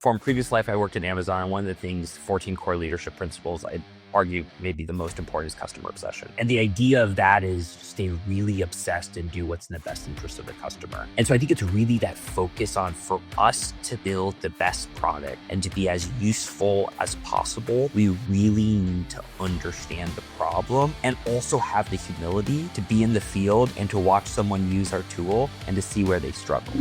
From previous life, I worked in Amazon, and one of the things, 14 core leadership principles, I'd argue maybe the most important is customer obsession. And the idea of that is stay really obsessed and do what's in the best interest of the customer. And so I think it's really that focus on, for us to build the best product and to be as useful as possible, we really need to understand the problem and also have the humility to be in the field and to watch someone use our tool and to see where they struggle.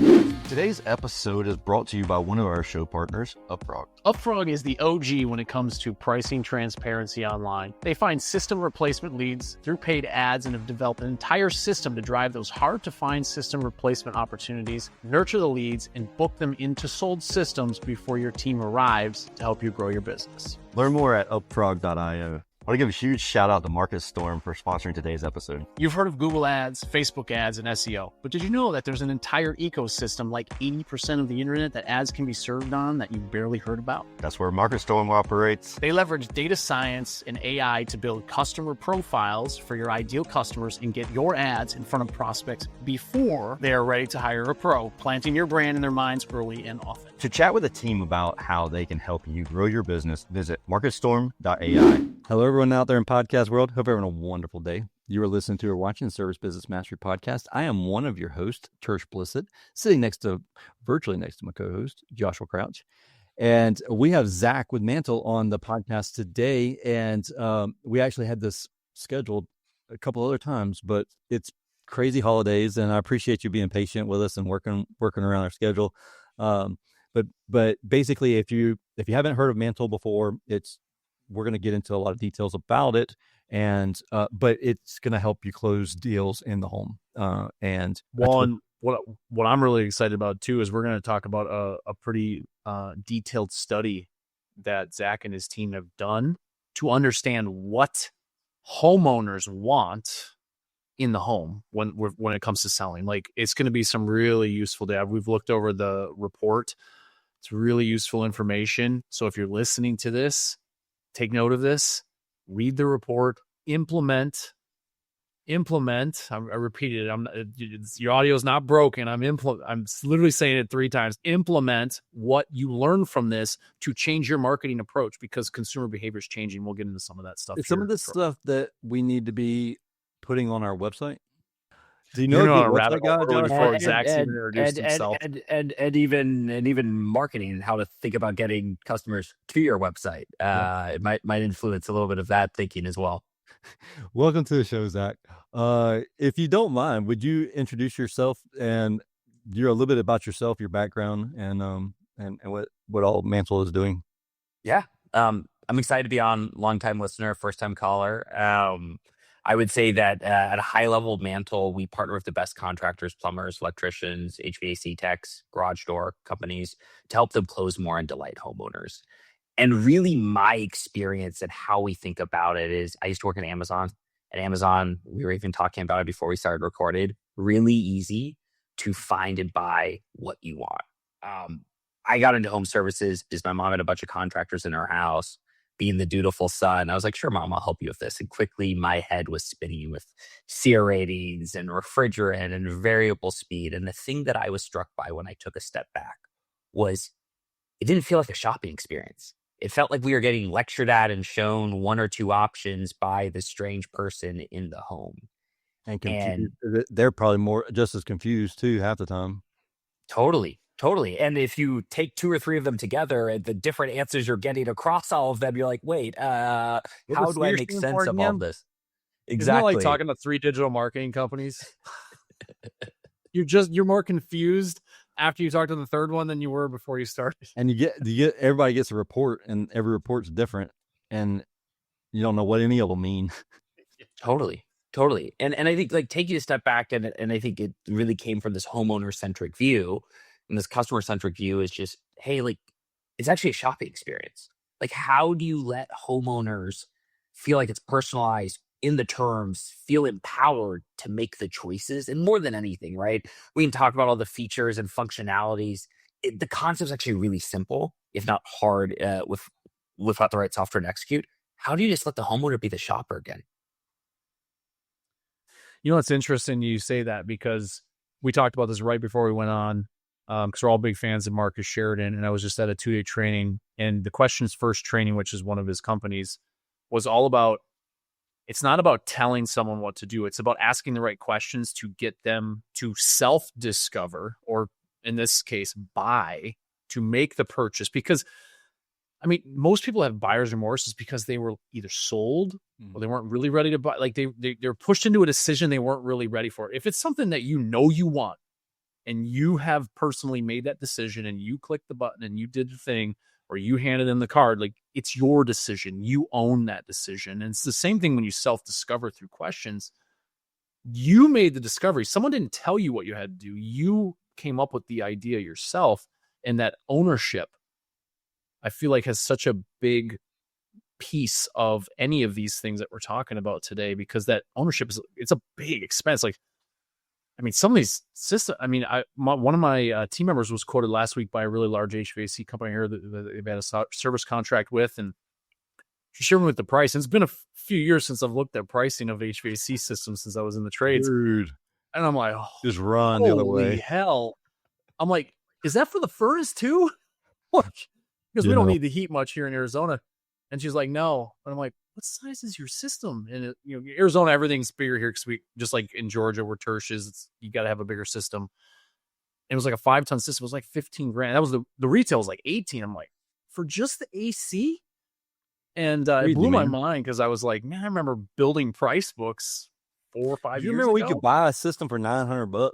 Today's episode is brought to you by one of our show partners, UpFrog. UpFrog is the OG when it comes to pricing transparency online. They find system replacement leads through paid ads and have developed an entire system to drive those hard-to-find system replacement opportunities, nurture the leads, and book them into sold systems before your team arrives to help you grow your business. Learn more at upfrog.io. I want to give a huge shout out to Marcus Storm for sponsoring today's episode. You've heard of Google Ads, Facebook ads, and SEO, but did you know that there's an entire ecosystem, like 80% of the internet, that ads can be served on that you barely heard about? That's where Marcus Storm operates. They leverage data science and AI to build customer profiles for your ideal customers and get your ads in front of prospects before they are ready to hire a pro, planting your brand in their minds early and often. To chat with a team about how they can help you grow your business, visit marcusstorm.ai. Hello, everyone out there in podcast world. Hope you're having a wonderful day. You are listening to or watching Service Business Mastery Podcast. I am one of your hosts, Tersh Blissett, sitting virtually next to my co-host, Joshua Crouch. And we have Zach with Mantle on the podcast today. And we actually had this scheduled a couple other times, but it's crazy holidays. And I appreciate you being patient with us and working around our schedule. But basically, if you haven't heard of Mantle before, we're going to get into a lot of details about it, and but it's going to help you close deals in the home. And what I'm really excited about too is we're going to talk about a pretty detailed study that Zach and his team have done to understand what homeowners want in the home when it comes to selling. Like, it's going to be some really useful data. We've looked over the report. It's really useful information. So if you're listening to this, take note of this, read the report, implement. I repeated it. Your audio is not broken. I'm literally saying it 3 times. Implement what you learn from this to change your marketing approach, because consumer behavior is changing. We'll get into some of that stuff. Some of the stuff that we need to be putting on our website. Do you know a rabbit hole before Zach's even introduced himself? And even marketing, how to think about getting customers to your website. It might influence a little bit of that thinking as well. Welcome to the show, Zach. If you don't mind, would you introduce yourself and a little bit about yourself, your background, and what all Mantle is doing? Yeah, I'm excited to be on. Long-time listener, first-time caller. I would say that at a high level, Mantle, we partner with the best contractors, plumbers, electricians, HVAC techs, garage door companies to help them close more and delight homeowners. And really, my experience and how we think about it is, I used to work at Amazon. At Amazon, we were even talking about it before we started recording. Really easy to find and buy what you want. I got into home services because my mom had a bunch of contractors in her house. Being the dutiful son, I was like, sure, Mom, I'll help you with this. And quickly, my head was spinning with SEER ratings and refrigerant and variable speed. And the thing that I was struck by when I took a step back was it didn't feel like a shopping experience. It felt like we were getting lectured at and shown 1 or 2 options by the strange person in the home. And they're probably just as confused too half the time. Totally. And if you take 2 or 3 of them together and the different answers you're getting across all of them, you're like, wait, how do I make sense of all this? Exactly. Isn't it like talking to 3 digital marketing companies? You're more confused after you talk to the third one than you were before you started. And you get everybody gets a report, and every report's different, and you don't know what any of them mean. Totally. And I think, like, taking a step back, and I think it really came from this homeowner centric view. And this customer centric view is just, hey, like, it's actually a shopping experience. Like, how do you let homeowners feel like it's personalized in the terms, feel empowered to make the choices? And more than anything, right? We can talk about all the features and functionalities. The concept's actually really simple, if not hard, without the right software to execute. How do you just let the homeowner be the shopper again? You know, it's interesting you say that, because we talked about this right before we went on. because we're all big fans of Marcus Sheridan. And I was just at a 2-day training, and the Questions First training, which is one of his companies, was all about, it's not about telling someone what to do. It's about asking the right questions to get them to self-discover, or in this case, buy, to make the purchase. Because, I mean, most people have buyer's remorse is because they were either sold or they weren't really ready to buy. Like they're pushed into a decision they weren't really ready for. If it's something that you know you want, and you have personally made that decision, and you clicked the button and you did the thing, or you handed in the card, like, it's your decision. You own that decision. And it's the same thing when you self-discover through questions. You made the discovery. Someone didn't tell you what you had to do. You came up with the idea yourself, and that ownership, I feel like, has such a big piece of any of these things that we're talking about today, because that ownership it's a big expense. Like, I mean, some of these systems, I mean, one of my team members was quoted last week by a really large HVAC company here that they've had a service contract with, and she shared me with the price. And it's been a few years since I've looked at pricing of HVAC systems since I was in the trades. Dude. And I'm like, just run the other way. Holy hell. I'm like, is that for the furnace too? Because we don't need the heat much here in Arizona. And she's like, no. And I'm like, what size is your system? And Arizona, everything's bigger here, because we, just like in Georgia where Tersh is, you got to have a bigger system. It was like a 5-ton system. It was like 15 grand. That was the retail was like 18. I'm like, for just the AC? And it blew my mind, because I was like, man, I remember building price books 4 or 5 years ago. You remember we could buy a system for $900?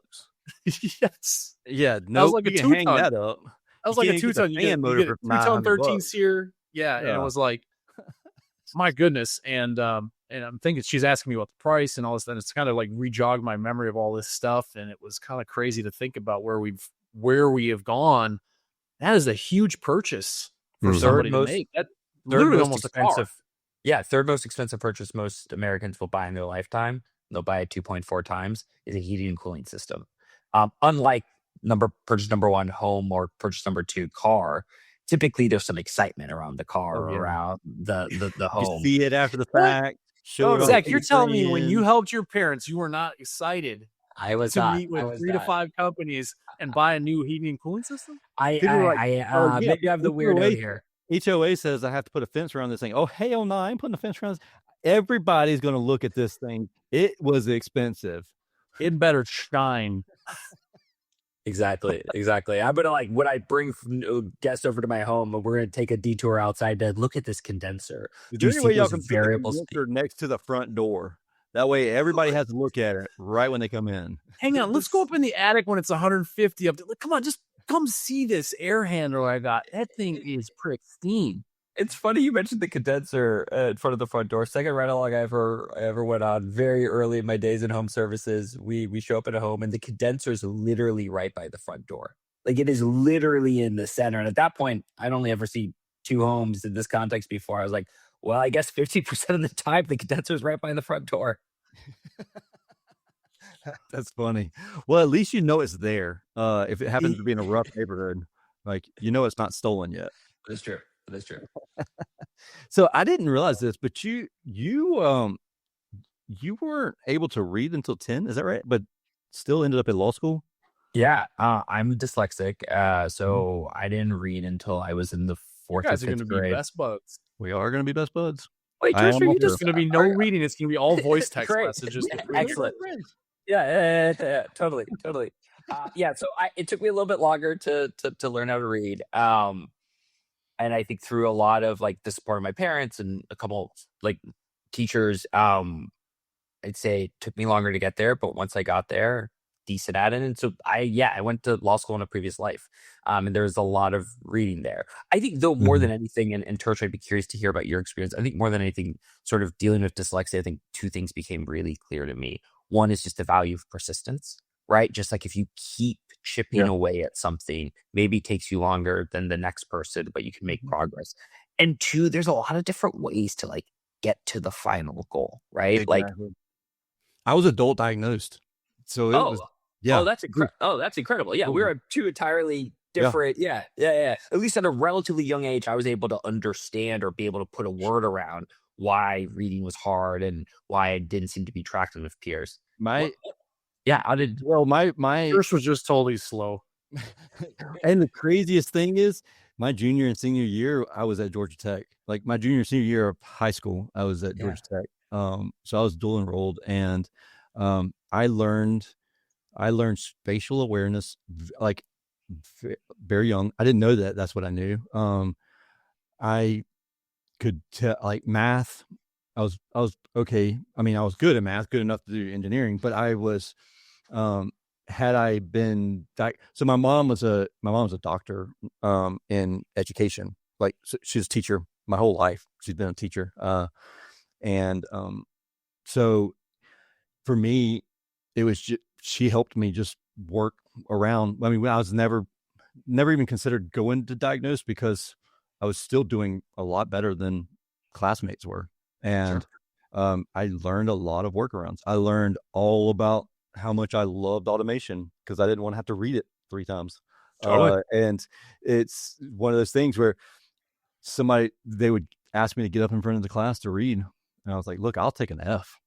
Yes. Yeah. No, like you can hang that up. That was like a 2-ton. You get a 2-ton 13 SEER. Yeah. And it was like, my goodness. And I'm thinking, she's asking me about the price and all this, and it's kind of like rejogged my memory of all this stuff. And it was kind of crazy to think about where we have gone. That is a huge purchase for somebody to make. That literally almost expensive. A car. Yeah. Third most expensive purchase most Americans will buy in their lifetime, they'll buy it 2.4 times, is a heating and cooling system. Unlike purchase number 1, home, or purchase number 2, car, typically there's some excitement around the car, or around the home. You see it after the fact. Zach, you're telling me when you helped your parents, you were not excited to meet with 3 to 5 companies and buy a new heating and cooling system? Maybe I have the weirdo here. HOA says I have to put a fence around this thing. Oh, hell no, I ain't putting a fence around this. Everybody's going to look at this thing. It was expensive. It better shine. Exactly. I'm gonna, like, when I bring guests over to my home, we're gonna take a detour outside to look at this condenser. Is there any way y'all can put the condenser next to the front door? That way everybody has to look at it right when they come in. Hang on, let's go up in the attic when it's 150 up. Come on, just come see this air handler I got. That thing is pristine. It's funny you mentioned the condenser in front of the front door. Second ride along I ever went on, very early in my days in home services. We show up at a home, and the condenser is literally right by the front door. Like, it is literally in the center. And at that point, I'd only ever seen 2 homes in this context before. I was like, well, I guess 50% of the time the condenser is right by the front door. That's funny. Well, at least you know it's there. If it happens to be in a rough neighborhood, like, you know it's not stolen yet. That's true. That's true. So I didn't realize this, but you weren't able to read until 10, is that right? But still ended up at law school? Yeah, I'm dyslexic, so I didn't read until I was in the 4th or 5th grade. You guys are going to be best buds. We are going to be best buds. Wait, Josh, are you just going to be no reading? It's going to be all voice text messages. Excellent. Yeah, totally. Yeah, so it took me a little bit longer to learn how to read. And I think through a lot of, like, the support of my parents and a couple, like, teachers, I'd say it took me longer to get there, but once I got there, decent at it. And so I went to law school in a previous life. And there was a lot of reading there. I think, though, more than anything, and Tersh, I'd be curious to hear about your experience. I think more than anything, sort of dealing with dyslexia, I think 2 things became really clear to me. One is just the value of persistence, right? Just like, if you keep chipping away at something, maybe it takes you longer than the next person, but you can make progress. And 2, there's a lot of different ways to, like, get to the final goal, right? Exactly. Like, I was adult diagnosed, so it was. Yeah. That's incredible. Yeah, we were 2 entirely different. Yeah. At least at a relatively young age, I was able to understand or be able to put a word around why reading was hard and why I didn't seem to be tracking with peers. My first was just totally slow. And the craziest thing is, my junior and senior year, I was at Georgia Tech. Like my junior and senior year of high school, I was at Georgia Tech. So I was dual enrolled, and I learned spatial awareness like very young. I didn't know that. That's what I knew. I could tell like math. I was okay. I mean, I was good at math, good enough to do engineering, but I was had I been so my mom was a doctor in education. Like so she's a teacher my whole life. She's been a teacher. And so for me, it was just, she helped me just work around. I mean, I was never even considered going to diagnose because I was still doing a lot better than classmates were. And I learned a lot of workarounds. I learned all about how much I loved automation because I didn't want to have to read it 3 times. Totally. And it's one of those things where they would ask me to get up in front of the class to read. And I was like, look, I'll take an F.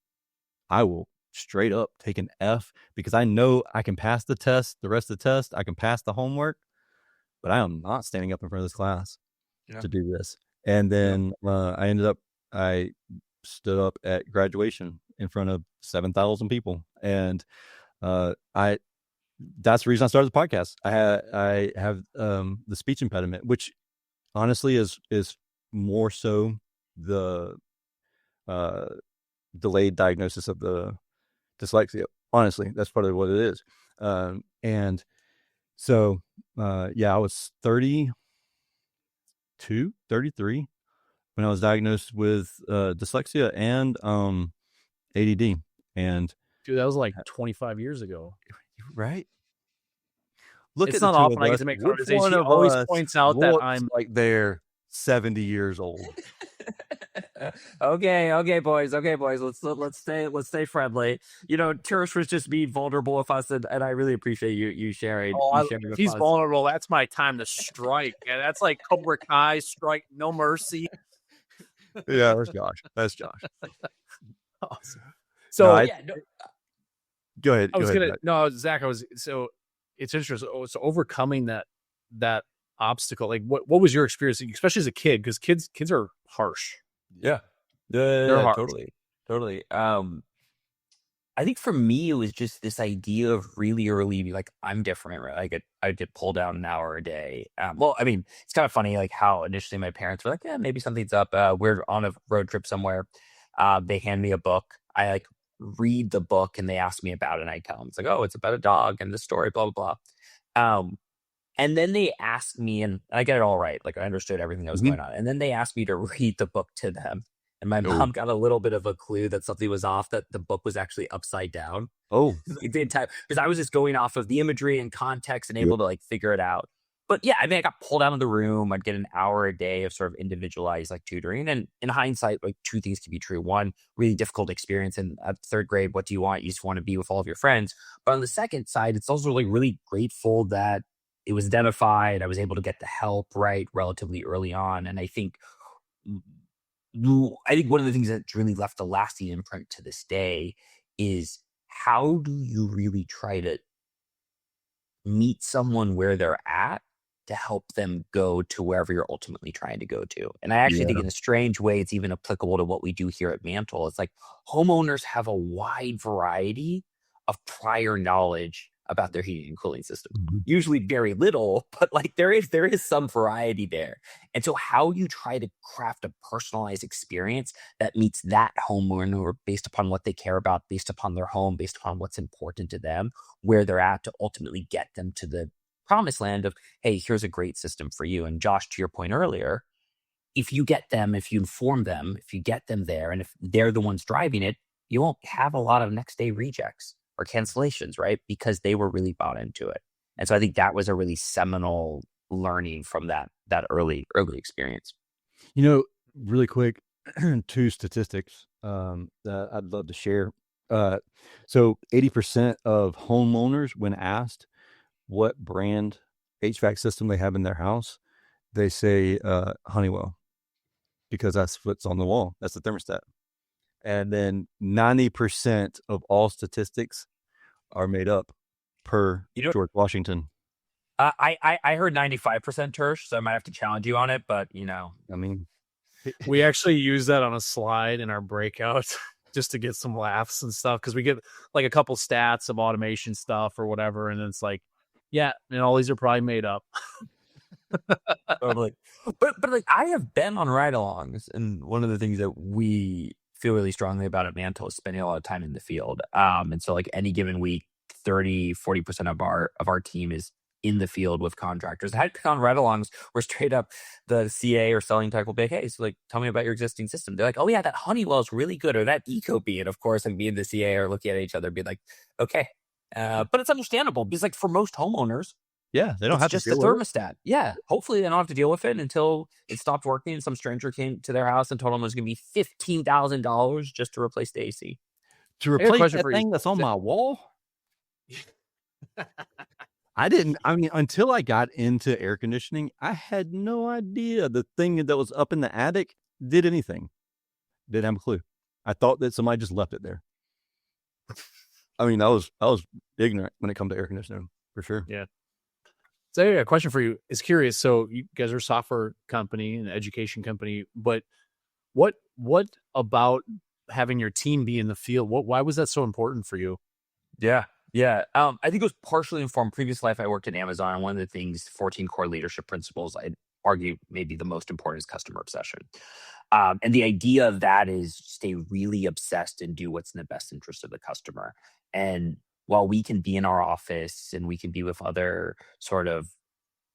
I will straight up take an F because I know I can pass the test, the rest of the test. I can pass the homework, but I am not standing up in front of this class to do this. And then I stood up at graduation in front of 7,000 people. And that's the reason I started the podcast. I have the speech impediment, which honestly is more so the delayed diagnosis of the dyslexia. Honestly, that's probably what it is. And so, I was 32, 33 when I was diagnosed with dyslexia and ADD. And dude, that was like 25 years ago. Right. Look it's at not the two often of I get us. to make fun of Which his age. one He of always us points out that looks I'm like they're 70 years old? Okay, boys. Let's stay friendly. You know, Turish was just being vulnerable with us, and I really appreciate you sharing if with he's us. vulnerable, that's my time to strike. And that's like Cobra Kai, strike, no mercy. Yeah, that's Josh. Awesome. So go ahead. Zach, so it's interesting. So overcoming that obstacle, like what was your experience, especially as a kid? Because kids are harsh. Yeah, They're harsh. totally. I think for me, it was just this idea of really early, like I'm different, right? I get pulled down an hour a day. Well, I mean, it's kind of funny, like how initially my parents were like, yeah, maybe something's up. We're on a road trip somewhere. They hand me a book. I like read the book and they ask me about it. And I tell them, it's like, oh, it's about a dog and the story, blah, blah, blah. And then they asked me, and I get it all right. Like I understood everything that was going on. And then they asked me to read the book to them. And my mom got a little bit of a clue that something was off, that the book was actually upside down. Oh, Like the entire, because I was just going off of the imagery and context and able to like figure it out. But yeah, I mean, I got pulled out of the room. I'd get an hour a day of sort of individualized like tutoring. And in hindsight, like 2 things can be true. One, really difficult experience in 3rd grade. What do you want? You just want to be with all of your friends. But on the second side, it's also like really grateful that it was identified. I was able to get the help right relatively early on. And I think one of the things that's really left a lasting imprint to this day is how do you really try to meet someone where they're at to help them go to wherever you're ultimately trying to go to. And I actually think in a strange way, it's even applicable to what we do here at Mantle. It's like homeowners have a wide variety of prior knowledge about their heating and cooling system. Usually very little, but like there is some variety there. And so how you try to craft a personalized experience that meets that homeowner based upon what they care about, based upon their home, based upon what's important to them, where they're at, to ultimately get them to the promised land of, hey, here's a great system for you. And Josh, to your point earlier, if you inform them, if you get them there, and if they're the ones driving it, you won't have a lot of next day rejects or cancellations, right? Because they were really bought into it. And so I think that was a really seminal learning from that early experience. You know, really quick, 2 statistics that I'd love to share. So 80% of homeowners, when asked what brand HVAC system they have in their house, they say Honeywell, because that's what's on the wall. That's the thermostat. And then 90% of all statistics are made up per George Washington. I heard 95% Tersh, so I might have to challenge you on it, but I mean, We actually use that on a slide in our breakout just to get some laughs and stuff, because we get like a couple stats of automation stuff or whatever, and it's like, yeah, and all these are probably made up. totally. But like I have been on ride-alongs, and one of the things that we feel really strongly about at Mantle is spending a lot of time in the field. And so like any given week, 30-40% of our team is in the field with contractors. I had on ride-alongs where straight up the CA or selling tech will be like, hey, so like tell me about your existing system. They're like, oh yeah, that Honeywell is really good, or that Ecobee. And of course, like me and the CA are looking at each other, being like, okay. But it's understandable because like for most homeowners, yeah, they don't it's have just to the deal with it. thermostat. Yeah. Hopefully they don't have to deal with it until it stopped working and some stranger came to their house and told them it was going to be $15,000 just to replace the AC. To I got a replace question that for you. thing that's on my wall. I mean, until I got into air conditioning, I had no idea the thing that was up in the attic did anything. Didn't have a clue. I thought that somebody just left it there. I mean, I was ignorant when it comes to air conditioning, for sure. Yeah. So a question for you is curious. So you guys are a software company, an education company, but what about having your team be in the field? Why was that so important for you? Yeah. Yeah. I think it was partially informed. Previous life, I worked at Amazon. And one of the things, 14 core leadership principles, I'd argue maybe the most important is customer obsession. And the idea of that is stay really obsessed and do what's in the best interest of the customer. And while we can be in our office and we can be with other sort of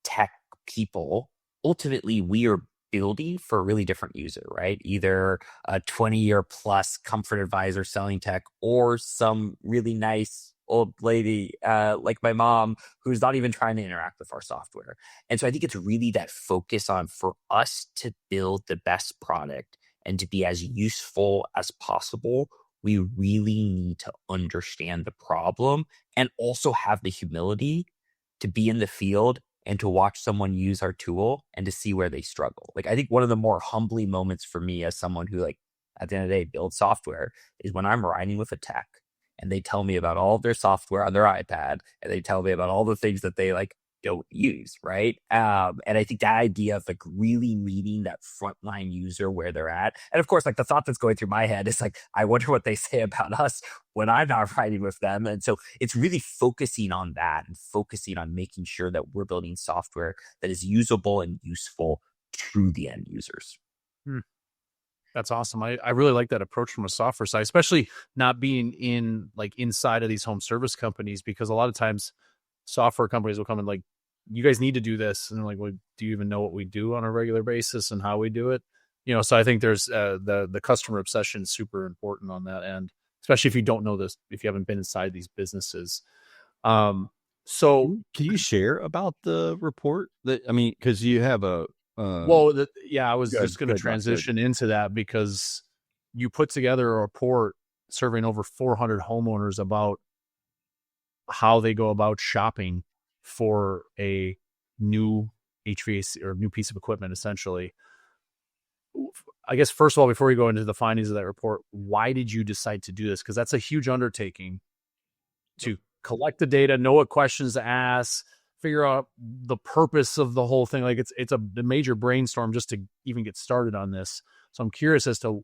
tech people, ultimately we are building for a really different user, right? Either a 20-year plus comfort advisor selling tech, or some really nice old lady like my mom who's not even trying to interact with our software. And so I think it's really that focus on, for us to build the best product and to be as useful as possible, we really need to understand the problem and also have the humility to be in the field and to watch someone use our tool and to see where they struggle. Like, I think one of the more humbling moments for me as someone who, like, at the end of the day, builds software is when I'm riding with a tech and they tell me about all of their software on their iPad, and they tell me about all the things that they like don't use, right? And I think that idea of like really meeting that frontline user where they're at, and of course, like the thought that's going through my head is like, I wonder what they say about us when I'm not riding with them. And so it's really focusing on that and focusing on making sure that we're building software that is usable and useful to the end users. That's awesome. I really like that approach from a software side, especially not being in like inside of these home service companies, because a lot of times software companies will come and like, you guys need to do this. And they're like, well, do you even know what we do on a regular basis and how we do it? So I think there's the customer obsession is super important on that end, especially if you don't know this, if you haven't been inside these businesses. So can you share about the report because you have a, I was just going to transition into that, because you put together a report surveying over 400 homeowners about how they go about shopping for a new HVAC or new piece of equipment, essentially. I guess, first of all, before we go into the findings of that report, why did you decide to do this? Because that's a huge undertaking to collect the data, know what questions to ask, figure out the purpose of the whole thing. Like it's a major brainstorm just to even get started on this. So I'm curious as to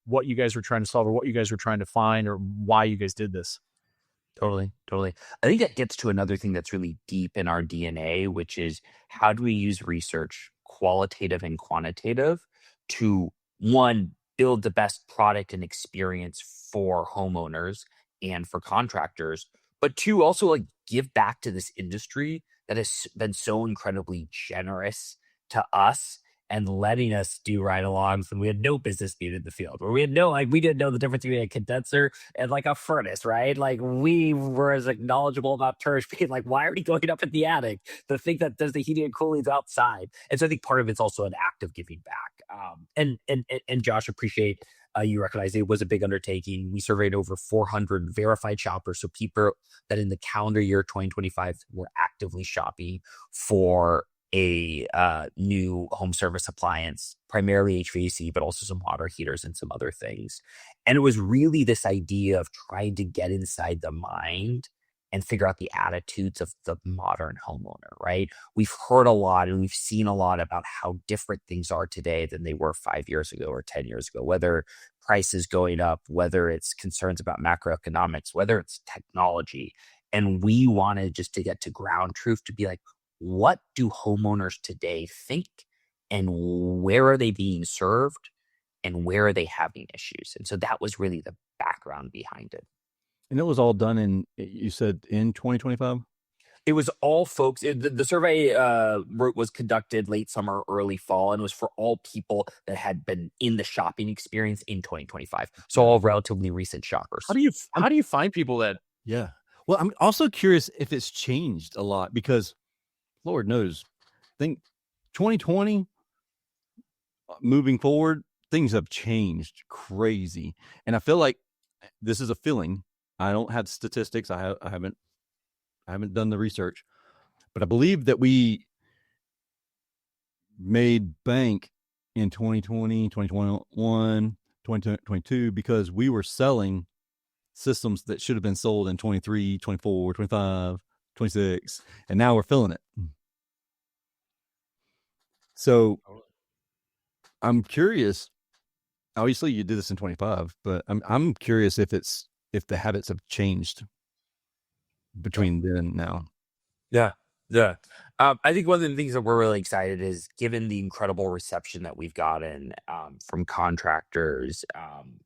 what you guys were trying to solve, or what you guys were trying to find, or why you guys did this. Totally. I think that gets to another thing that's really deep in our DNA, which is, how do we use research, qualitative and quantitative, to, one, build the best product and experience for homeowners and for contractors, but two, also like give back to this industry that has been so incredibly generous to us and letting us do ride-alongs when we had no business being in the field, where we didn't know the difference between a condenser and like a furnace, right? Like, we were as knowledgeable about Tersh being like, why are we going up in the attic? The thing that does the heating and cooling is outside. And so I think part of it's also an act of giving back. And Josh, appreciate you recognize it was a big undertaking. We surveyed over 400 verified shoppers, so people that in the calendar year 2025 were actively shopping for a new home service appliance, primarily HVAC, but also some water heaters and some other things. And it was really this idea of trying to get inside the mind and figure out the attitudes of the modern homeowner, right? We've heard a lot and we've seen a lot about how different things are today than they were 5 years ago or 10 years ago, whether prices going up, whether it's concerns about macroeconomics, whether it's technology. And we wanted just to get to ground truth to be like, what do homeowners today think and where are they being served and where are they having issues? And so that was really the background behind it. And it was all done in, you said, in 2025? It was all folks. The survey was conducted late summer, early fall, and was for all people that had been in the shopping experience in 2025. So all relatively recent shoppers. How do you find people that? Yeah. Well, I'm also curious if it's changed a lot because, Lord knows, I think 2020 moving forward, things have changed crazy, and I feel like this is a feeling. I don't have statistics. I haven't done the research, but I believe that we made bank in 2020, 2021, 2022 because we were selling systems that should have been sold in 23, 24, 25, 26, and now we're filling it. So I'm curious. Obviously, you did this in 25, but I'm curious if the habits have changed between then and now. Yeah. I think one of the things that we're really excited is given the incredible reception that we've gotten from contractors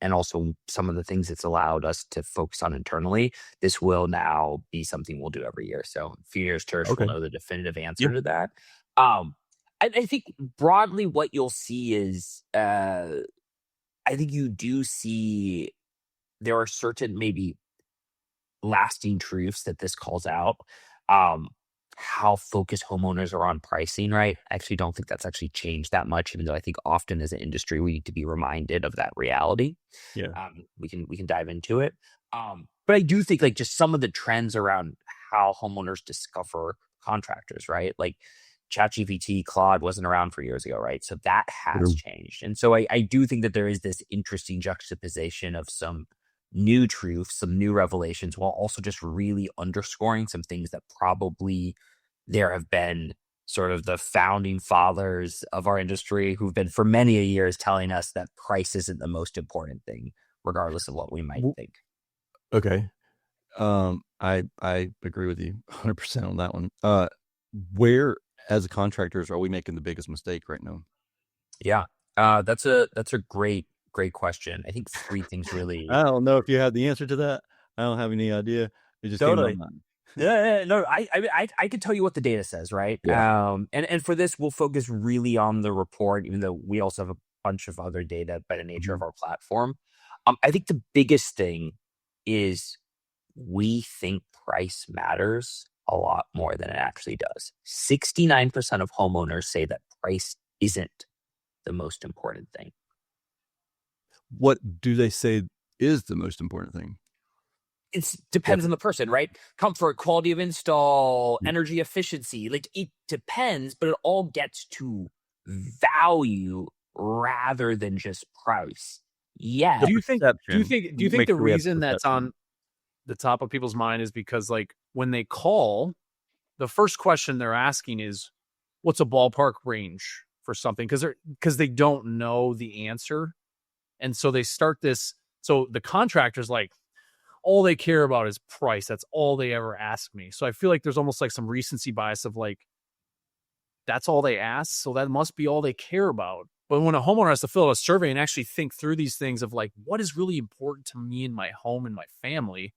and also some of the things it's allowed us to focus on internally, this will now be something we'll do every year. So a few years, Tersh will know the definitive answer to that. I think broadly what you'll see is I think you do see there are certain maybe lasting truths that this calls out. How focused homeowners are on pricing, right? I actually don't think that's actually changed that much, even though I think often as an industry we need to be reminded of that reality. Yeah. We can dive into it. But I do think like just some of the trends around how homeowners discover contractors, right? Like ChatGPT, Claude wasn't around for years ago, right? So that has changed. And so I do think that there is this interesting juxtaposition of some new truths, some new revelations, while also just really underscoring some things that probably there have been sort of the founding fathers of our industry who've been for many years telling us that price isn't the most important thing, regardless of what we might think. Okay. I agree with you 100% on that one. Where as contractors are we making the biggest mistake right now? Yeah. That's a great question. I think three things really. I don't know if you have the answer to that. I don't have any idea. It just Totally. came to my mind. No, I can tell you what the data says, right? Yeah. And for this, we'll focus really on the report, even though we also have a bunch of other data by the nature of our platform. I think the biggest thing is we think price matters a lot more than it actually does. 69% of homeowners say that price isn't the most important thing. What do they say is the most important thing? It depends on the person, right? Comfort, quality of install, energy efficiency. Like it depends, but it all gets to value rather than just price. Yeah. Do you think the reason that's on the top of people's mind is because like when they call, the first question they're asking is what's a ballpark range for something? Because they don't know the answer. And so they start this. So the contractor's like, all they care about is price. That's all they ever ask me. So I feel like there's almost like some recency bias of like, that's all they ask. So that must be all they care about. But when a homeowner has to fill out a survey and actually think through these things of like, what is really important to me and my home and my family?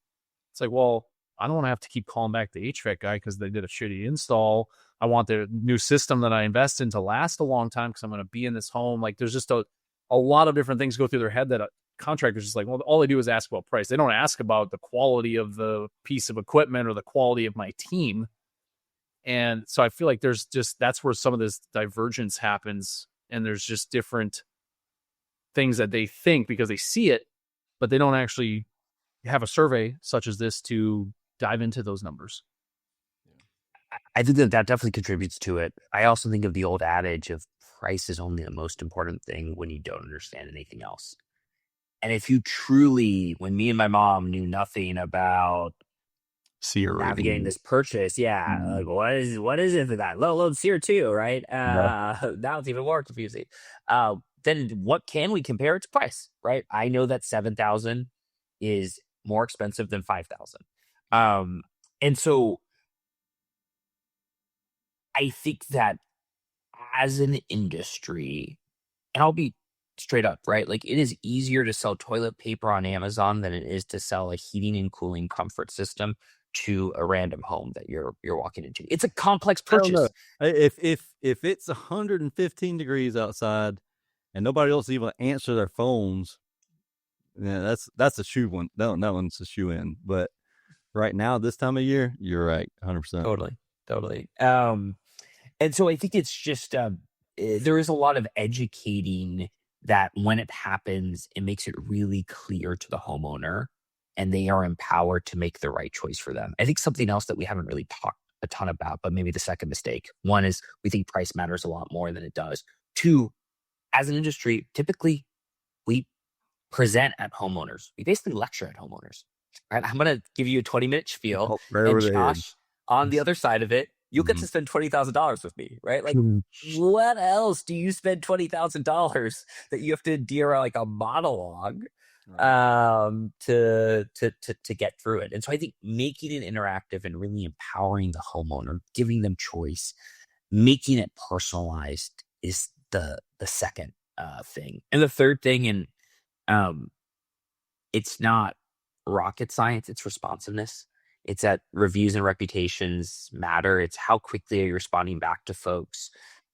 It's like, well, I don't want to have to keep calling back the HVAC guy because they did a shitty install. I want the new system that I invest in to last a long time because I'm going to be in this home. Like there's just a lot of different things go through their head that contractors just like, well, all they do is ask about price. They don't ask about the quality of the piece of equipment or the quality of my team. And so I feel like there's just, that's where some of this divergence happens. And there's just different things that they think because they see it, but they don't actually have a survey such as this to dive into those numbers. I think that definitely contributes to it. I also think of the old adage of price is only the most important thing when you don't understand anything else. And if you truly, when me and my mom knew nothing about SEER navigating rating. this purchase. Yeah. Like what is it for that? Load SEER 2, right? Yeah. Now it's even more confusing. Then what can we compare it to price, right? I know that 7,000 is more expensive than 5,000. And so I think that as an industry, and I'll be straight up, right? Like it is easier to sell toilet paper on Amazon than it is to sell a heating and cooling comfort system to a random home that you're walking into. It's a complex I don't know. purchase. If it's 115 degrees outside and nobody else even answer their phones, yeah, that's a shoe one. That one's a shoe in. But right now, this time of year, you're right, 100%. Totally. And so I think it's just there is a lot of educating that when it happens, it makes it really clear to the homeowner and they are empowered to make the right choice for them. I think something else that we haven't really talked a ton about, but maybe the second mistake. One is we think price matters a lot more than it does. Two, as an industry, typically we present at homeowners. We basically lecture at homeowners. Right? I'm going to give you a 20-minute spiel, Right and over the head. Josh, on the other side of it, you'll get to spend $20,000 with me, right? Like, what else do you spend $20,000 that you have to endure like a monologue to get through it? And so I think making it interactive and really empowering the homeowner, giving them choice, making it personalized is the second thing. And the third thing, and it's not rocket science, it's responsiveness. It's that reviews and reputations matter. It's how quickly are you responding back to folks?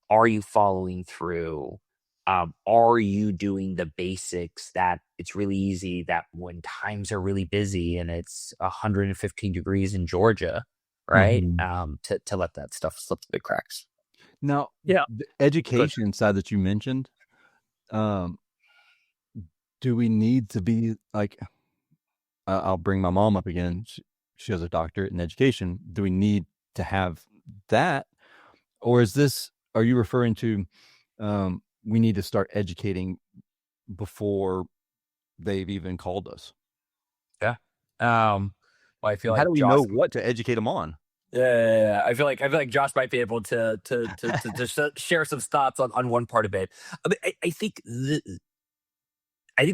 Are you following through? Are you doing the basics that it's really easy that when times are really busy and it's 115 degrees in Georgia, right? To let that stuff slip through the cracks. Now, Yeah. the education side that you mentioned, do we need to be like, I'll bring my mom up again. She has a doctorate in education. Do we need to have that? Or are you referring to, we need to start educating before they've even called us? Yeah. Well, I feel How like do we know what to educate them on? Yeah, I feel like Josh might be able to share some thoughts on one part of it. I think the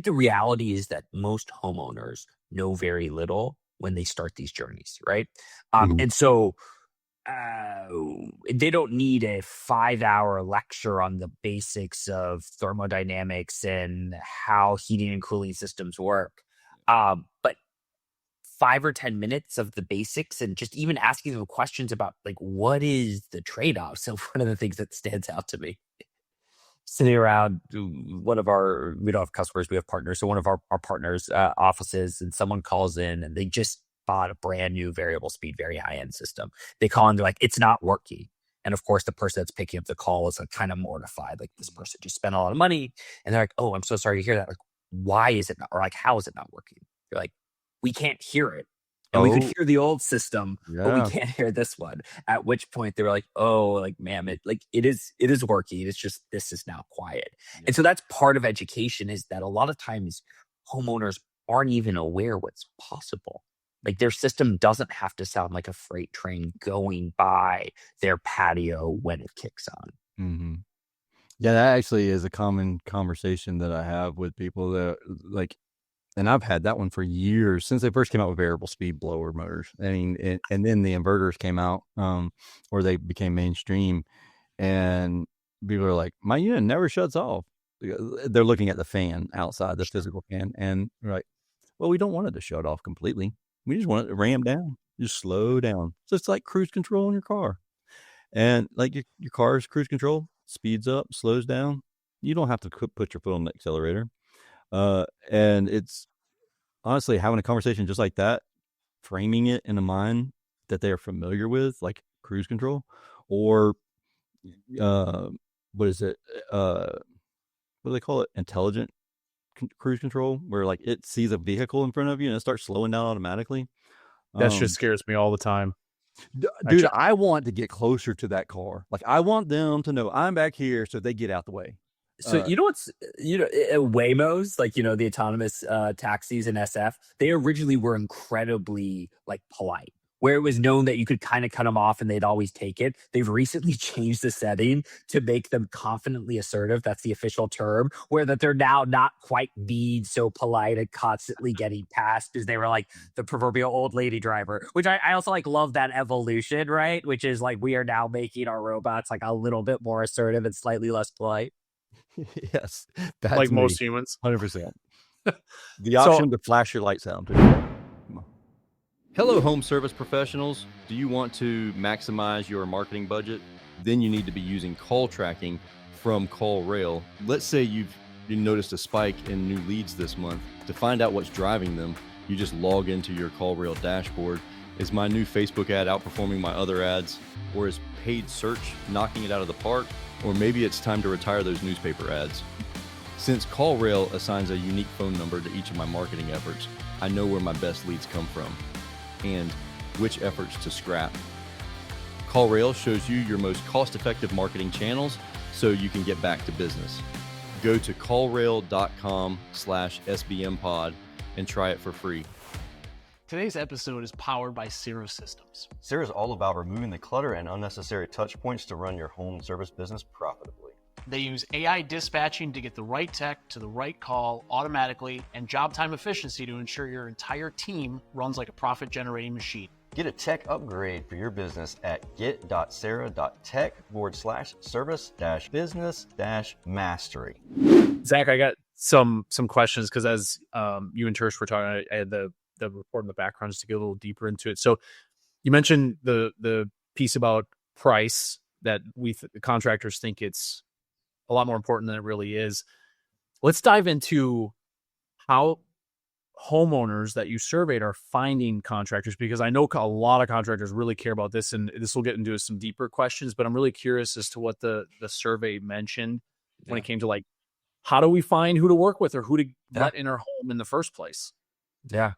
reality is that most homeowners know very little when they start these journeys, right? And so they don't need a 5-hour lecture on the basics of thermodynamics and how heating and cooling systems work. But 5 or 10 minutes of the basics and just even asking them questions about like, what is the trade-off? So one of the things that stands out to me, sitting around we don't have customers, we have partners. So one of our partners' offices, and someone calls in and they just bought a brand new variable speed, very high-end system. They call in, they're like, it's not working. And of course, the person that's picking up the call is like kind of mortified. Like, this person just spent a lot of money. And they're like, oh, I'm so sorry to hear that. Like, why is it not, or like, how is it not working? You're like, we can't hear it. And we could hear the old system, but we can't hear this one. At which point they were like, oh, like, ma'am, it is working. It's just, this is now quiet. Yeah. And so that's part of education, is that a lot of times homeowners aren't even aware what's possible. Like, their system doesn't have to sound like a freight train going by their patio when it kicks on. Mm-hmm. Yeah, that actually is a common conversation that I have with people that like, and I've had that one for years since they first came out with variable speed blower motors. I mean, and then the inverters came out, or they became mainstream, and people are like, my unit never shuts off. They're looking at the fan outside, the physical fan, and they're like, well, we don't want it to shut off completely. We just want it to ram down, just slow down. So it's like cruise control in your car. And like your car's cruise control speeds up, slows down. You don't have to put your foot on the accelerator. And it's honestly having a conversation just like that, framing it in a mind that they are familiar with, like cruise control, or what is it? What do they call it? Intelligent cruise control, where like it sees a vehicle in front of you and it starts slowing down automatically. That just scares me all the time. Dude, I want to get closer to that car. Like, I want them to know I'm back here so they get out the way. So Waymos, like, the autonomous taxis in SF, they originally were incredibly like polite, where it was known that you could kind of cut them off and they'd always take it. They've recently changed the setting to make them confidently assertive. That's the official term, where that they're now not quite being so polite and constantly getting passed because they were like the proverbial old lady driver, which I also like love that evolution, right? Which is like we are now making our robots like a little bit more assertive and slightly less polite. Yes, that's like me. most humans. 100%. The option to flash your lights out. Hello, home service professionals. Do you want to maximize your marketing budget? Then you need to be using call tracking from CallRail. Let's say you noticed a spike in new leads this month. To find out what's driving them, you just log into your CallRail dashboard. Is my new Facebook ad outperforming my other ads? Or is paid search knocking it out of the park? Or maybe it's time to retire those newspaper ads. Since CallRail assigns a unique phone number to each of my marketing efforts, I know where my best leads come from and which efforts to scrap. CallRail shows you your most cost-effective marketing channels so you can get back to business. Go to callrail.com/SBMpod and try it for free. Today's episode is powered by Sierra Systems. Sierra is all about removing the clutter and unnecessary touch points to run your home service business profitably. They use AI dispatching to get the right tech to the right call automatically and job time efficiency to ensure your entire team runs like a profit-generating machine. Get a tech upgrade for your business at get.sarah.tech/service-business-mastery. Zach, I got some questions because as you and Tersh were talking, I had the report in the background just to get a little deeper into it. So you mentioned the piece about price that the contractors think it's a lot more important than it really is. Let's dive into how homeowners that you surveyed are finding contractors, because I know a lot of contractors really care about this, and this will get into some deeper questions, but I'm really curious as to what the survey mentioned when it came to like, how do we find who to work with or who to let in our home in the first place? Yeah.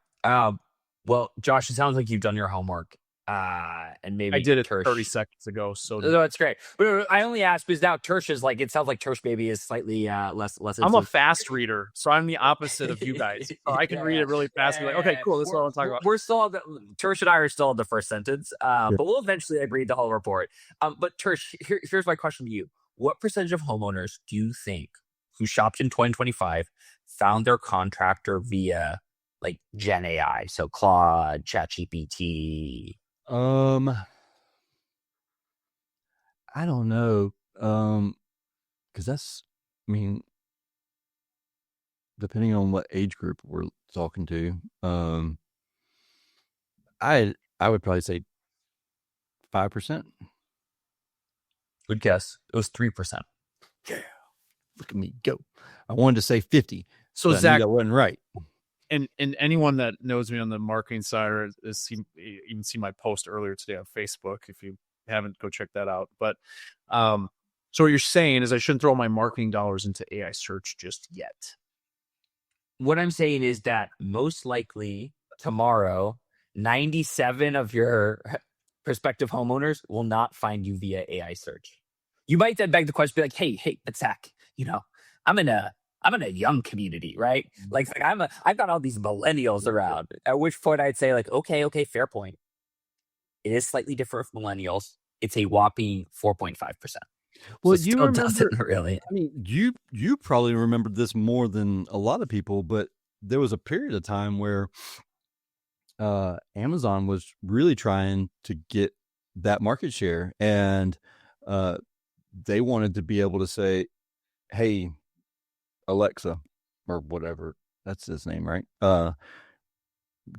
Well, Josh, it sounds like you've done your homework. And maybe I did it Tersh. 30 seconds ago. So no, that's great. But I only asked because now Tersh is like, it sounds like Tersh maybe is slightly less. I'm a fast reader, so I'm the opposite of you guys. So I can read it really fast and be like, okay, cool, this is what I want to talk about. We're still on Tersh and I are still on the first sentence, but we'll eventually read the whole report. But Tersh, here's my question to you. What percentage of homeowners do you think who shopped in 2025 found their contractor via like Gen AI, so Claude, ChatGPT? I don't know. Because that's, I mean, depending on what age group we're talking to, I would probably say 5%. Good guess. It was 3%. Yeah, look at me go. I wanted to say 50. So Zach, that wasn't right. And anyone that knows me on the marketing side or has even seen my post earlier today on Facebook, if you haven't, go check that out. But so what you're saying is I shouldn't throw my marketing dollars into AI search just yet. What I'm saying is that most likely tomorrow, 97 of your prospective homeowners will not find you via AI search. You might then beg the question, be like, hey, but Zach, I'm in a young community, right? Like I've got all these millennials around. At which point I'd say like, okay, fair point. It is slightly different for millennials. It's a whopping 4.5%. Well, so you remember, doesn't really. I mean, you probably remember this more than a lot of people, but there was a period of time where Amazon was really trying to get that market share, and they wanted to be able to say, hey, Alexa, or whatever, that's his name, right?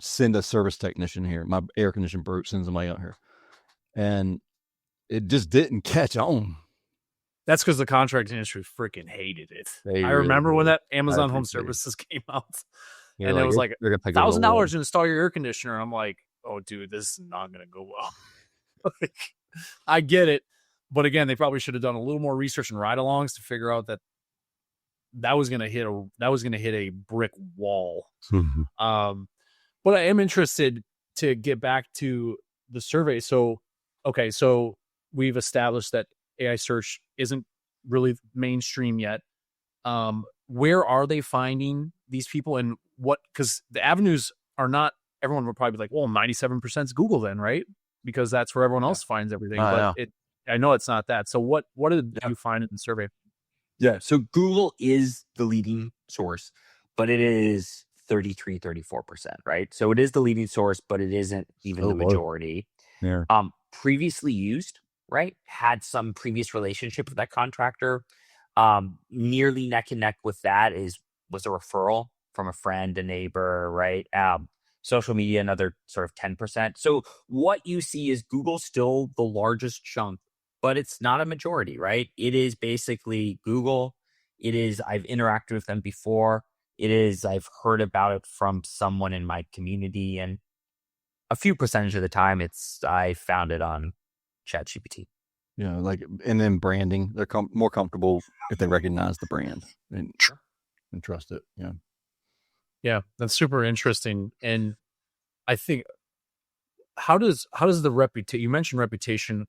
Send a service technician here. My air conditioner broke, send somebody out here. And it just didn't catch on. That's because the contract industry freaking hated it. I really remember did. when that Amazon Home Services came out, You're and like, it was like $1,000 to install your air conditioner. I'm like, oh, dude, this is not going to go well. I get it. But again, they probably should have done a little more research and ride-alongs to figure out that was going to hit a brick wall. But I am interested to get back to the survey. So we've established that AI search isn't really mainstream yet. Where are they finding these people, and what? Because the avenues are not everyone would probably be like, well, 97% is Google then, right? Because that's where everyone else finds everything. I know it's not that. So what did you find in the survey? Yeah. So Google is the leading source, but it is 34%, right? So it is the leading source, but it isn't even the majority. Yeah. Previously used, right? Had some previous relationship with that contractor. Nearly neck and neck with that was a referral from a friend, a neighbor, right? Social media, another sort of 10%. So what you see is Google still the largest chunk, but it's not a majority, right? It is basically Google. It is, I've interacted with them before. It is, I've heard about it from someone in my community, and a few percentage of the time I found it on ChatGPT. Yeah, and then branding, they're more comfortable if they recognize the brand and trust it. Yeah. Yeah, that's super interesting. And I think, how does the reputation, you mentioned reputation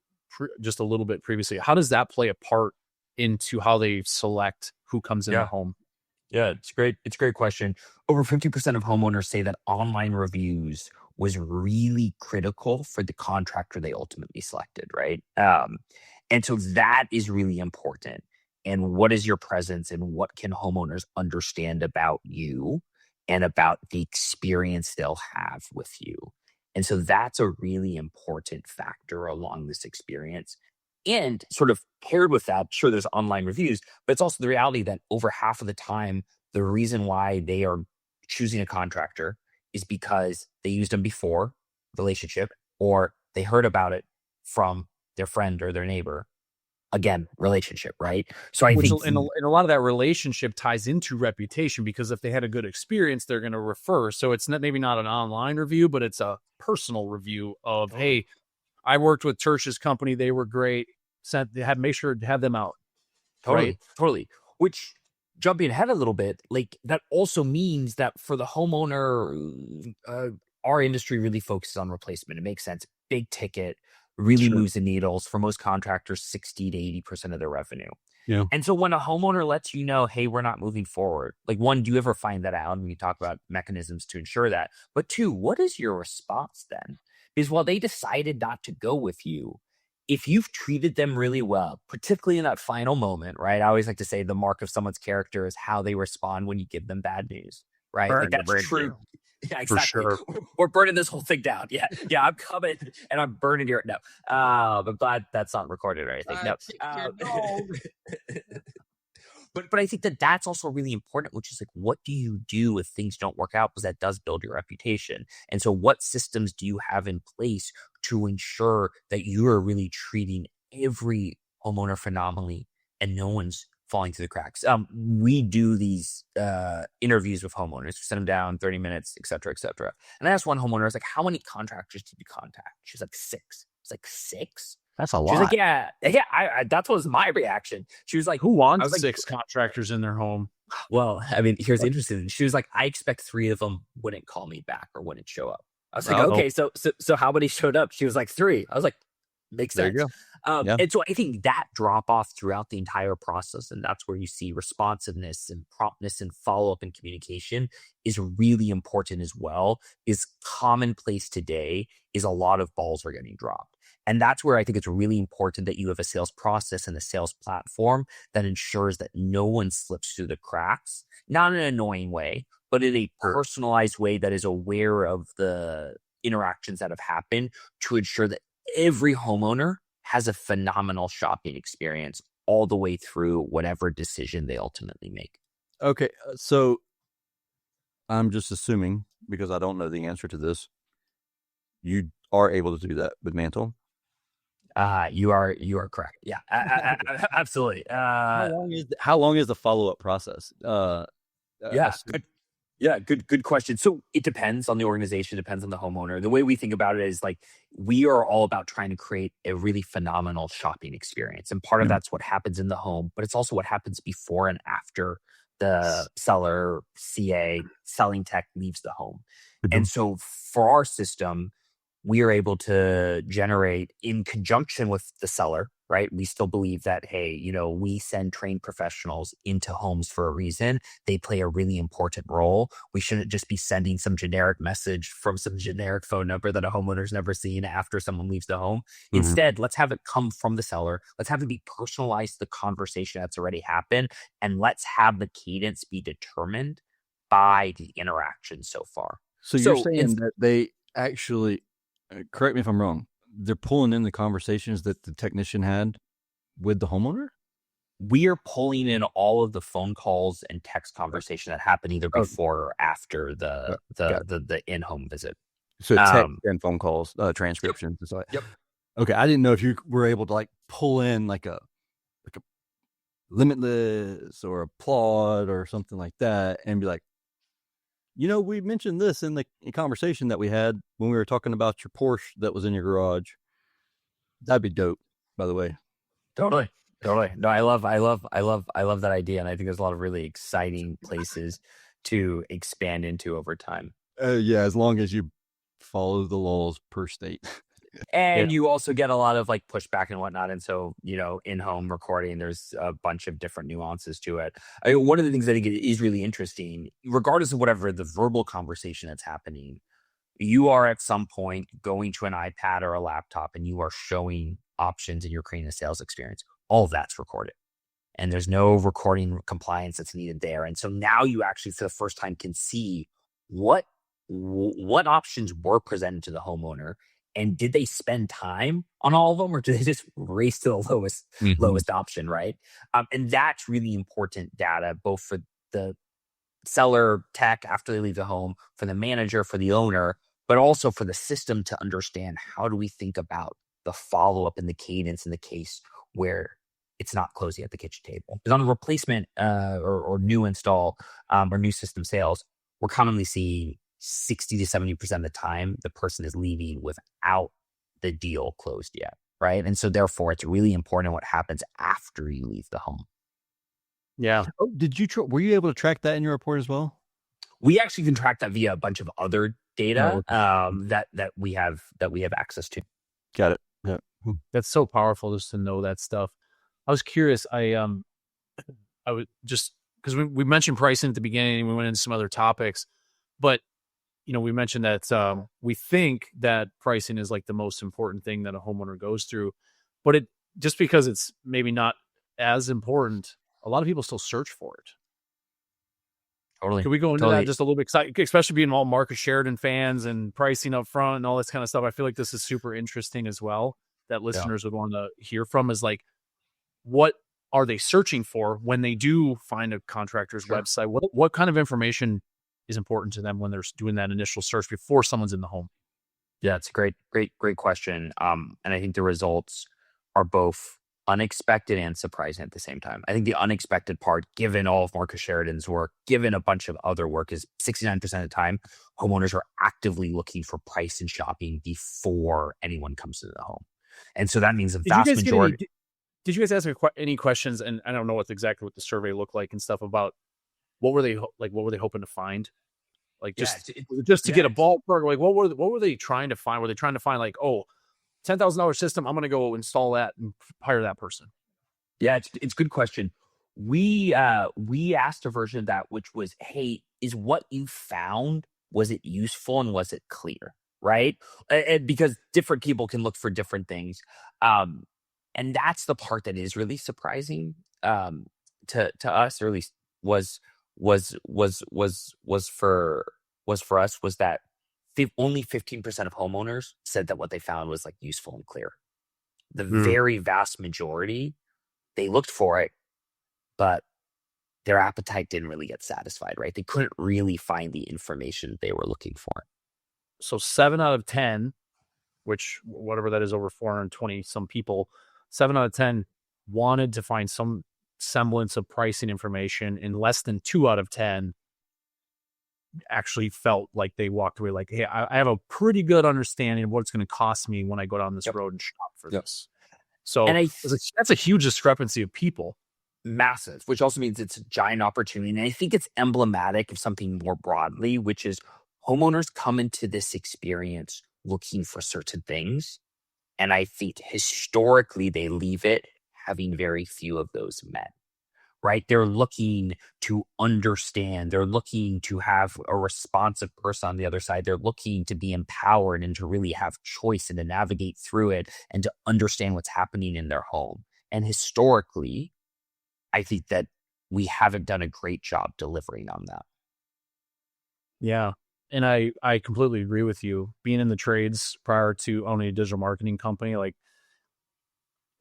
just a little bit previously, how does that play a part into how they select who comes in the home? Yeah, it's great. It's a great question. Over 50% of homeowners say that online reviews was really critical for the contractor they ultimately selected, right? And so that is really important. And what is your presence, and what can homeowners understand about you and about the experience they'll have with you? And so that's a really important factor along this experience. And sort of paired with that, sure, there's online reviews, but it's also the reality that over half of the time, the reason why they are choosing a contractor is because they used them before relationship, or they heard about it from their friend or their neighbor. Again, relationship, right? So I think and a lot of that relationship ties into reputation, because if they had a good experience, they're going to refer. So it's maybe not an online review, but it's a personal review of, hey, I worked with Tersh's company. They were great. Make sure to have them out. Totally. Which, jumping ahead a little bit, like that also means that for the homeowner, our industry really focuses on replacement. It makes sense. Big ticket really moves the needles for most contractors, 60 to 80% of their revenue. Yeah. And so when a homeowner lets you know, hey, we're not moving forward, like, one, do you ever find that out? And we talk about mechanisms to ensure that. But two, what is your response then? Because while they decided not to go with you, if you've treated them really well, particularly in that final moment, right? I always like to say the mark of someone's character is how they respond when you give them bad news, right? Like, that's true. Yeah, exactly. For sure. We're burning this whole thing down. Yeah. I'm coming and I'm burning your, no. I'm glad that's not recorded or anything. No. But I think that's also really important, which is like, what do you do if things don't work out? Because that does build your reputation. And so what systems do you have in place to ensure that you are really treating every homeowner phenomenally and no one's falling through the cracks? We do these interviews with homeowners. We send them down 30 minutes, et cetera, et cetera. And I asked one homeowner, I was like, how many contractors did you contact? She was like, 6. It's like, 6? That's a lot. She was like, yeah. That was my reaction. She was like, who wants 6 contractors in their home? Well, I mean, here's the interesting thing. She was like, I expect 3 of them wouldn't call me back or wouldn't show up. I was like, okay, so how many showed up? She was like, 3. I was like, makes sense. There you go. And so I think that drop off throughout the entire process, and that's where you see responsiveness and promptness and follow-up and communication is really important as well. Is commonplace today is a lot of balls are getting dropped. And that's where I think it's really important that you have a sales process and a sales platform that ensures that no one slips through the cracks, not in an annoying way, but in a personalized way that is aware of the interactions that have happened to ensure that every homeowner has a phenomenal shopping experience all the way through whatever decision they ultimately make. Okay, so I'm just assuming, because I don't know the answer to this, you are able to do that with Mantle. You are correct. Yeah, absolutely. How long is the follow-up process? Good question. So it depends on the organization, depends on the homeowner. The way we think about it is like, we are all about trying to create a really phenomenal shopping experience. And part of that's what happens in the home, but it's also what happens before and after the seller, CA, selling tech leaves the home. And so for our system, we are able to generate, in conjunction with the seller, right? We still believe that, hey, we send trained professionals into homes for a reason. They play a really important role. We shouldn't just be sending some generic message from some generic phone number that a homeowner's never seen after someone leaves the home. Mhm. Instead, let's have it come from the seller. Let's have it be personalized to the conversation that's already happened. And let's have the cadence be determined by the interaction so far. So you're saying that they actually, correct me if I'm wrong, they're pulling in the conversations that the technician had with the homeowner? We are pulling in all of the phone calls and text conversation that happened either before or after the in-home visit. So text and phone calls, transcriptions. Yep. Yep. Okay, I didn't know if you were able to like pull in like a limitless or a plot or something like that and be like, we mentioned this in the conversation that we had when we were talking about your Porsche that was in your garage. That'd be dope, by the way. Totally. No, I love that idea. And I think there's a lot of really exciting places to expand into over time. Yeah, as long as you follow the laws per state. And you also get a lot of like pushback and whatnot. And so, in-home recording, there's a bunch of different nuances to it. One of the things I think is really interesting, regardless of whatever the verbal conversation that's happening, you are at some point going to an iPad or a laptop and you are showing options and you're creating a sales experience. All of that's recorded. And there's no recording compliance that's needed there. And so now you actually, for the first time, can see what options were presented to the homeowner. And did they spend time on all of them, or did they just race to the lowest option, right? And that's really important data, both for the seller tech after they leave the home, for the manager, for the owner, but also for the system to understand how do we think about the follow-up and the cadence in the case where it's not closing at the kitchen table. Because on a replacement or new install or new system sales, we're commonly seeing 60 to 70% of the time, the person is leaving without the deal closed yet, right? And so therefore, it's really important what happens after you leave the home. Yeah. Oh, were you able to track that in your report as well? We actually can track that via a bunch of other data that we have access to. Got it. Yeah. That's so powerful just to know that stuff. I was curious. I would just, because we mentioned pricing at the beginning and we went into some other topics, but we mentioned that we think that pricing is like the most important thing that a homeowner goes through, but just because it's maybe not as important, a lot of people still search for it. Totally. Can we go into that just a little bit? Especially being all Marcus Sheridan fans and pricing up front and all this kind of stuff. I feel like this is super interesting as well, that listeners would want to hear from, is like, what are they searching for when they do find a contractor's website? What kind of information is important to them when they're doing that initial search before someone's in the home? Yeah, it's a great question. And I think the results are both unexpected and surprising at the same time. I think the unexpected part, given all of Marcus Sheridan's work, given a bunch of other work, is 69% of the time, homeowners are actively looking for price and shopping before anyone comes to the home. And so that means the vast majority. Did you guys ask any questions? And I don't know exactly what the survey looked like and stuff about what were they hoping to find? Like just to get a ballpark, like what were they trying to find? Were they trying to find like, $10,000 system, I'm going to go install that and hire that person? Yeah, it's a good question. We asked a version of that, which was, hey, is what you found, was it useful and was it clear? Right. And because different people can look for different things. And that's the part that is really surprising to us, or at least was for us, was that only 15% of homeowners said that what they found was like useful and clear. The very vast majority, they looked for it, but their appetite didn't really get satisfied, right? They couldn't really find the information they were looking for. So 7 out of 10, which whatever that is, over 420 some people, 7 out of 10 wanted to find some semblance of pricing information, and less than 2 out of 10 actually felt like they walked away like, hey, I have a pretty good understanding of what it's going to cost me when I go down this road and shop for this. So that's a huge discrepancy of people. Massive, which also means it's a giant opportunity. And I think it's emblematic of something more broadly, which is homeowners come into this experience looking for certain things. And I think historically they leave it having very few of those men, right? They're looking to understand. They're looking to have a responsive person on the other side. They're looking to be empowered and to really have choice and to navigate through it and to understand what's happening in their home. And historically, I think that we haven't done a great job delivering on that. Yeah. And I completely agree with you. Being in the trades prior to owning a digital marketing company, like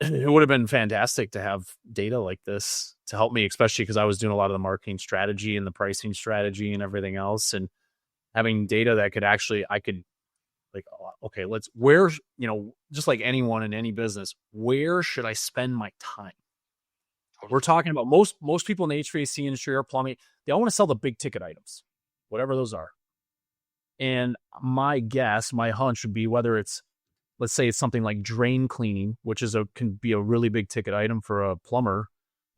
it would have been fantastic to have data like this to help me, especially because I was doing a lot of the marketing strategy and the pricing strategy and everything else. And having data that I could like, okay, just like anyone in any business, where should I spend my time? We're talking about most people in the HVAC industry or plumbing, they all want to sell the big ticket items, whatever those are. And my hunch would be whether it's, let's say it's something like drain cleaning, which can be a really big ticket item for a plumber,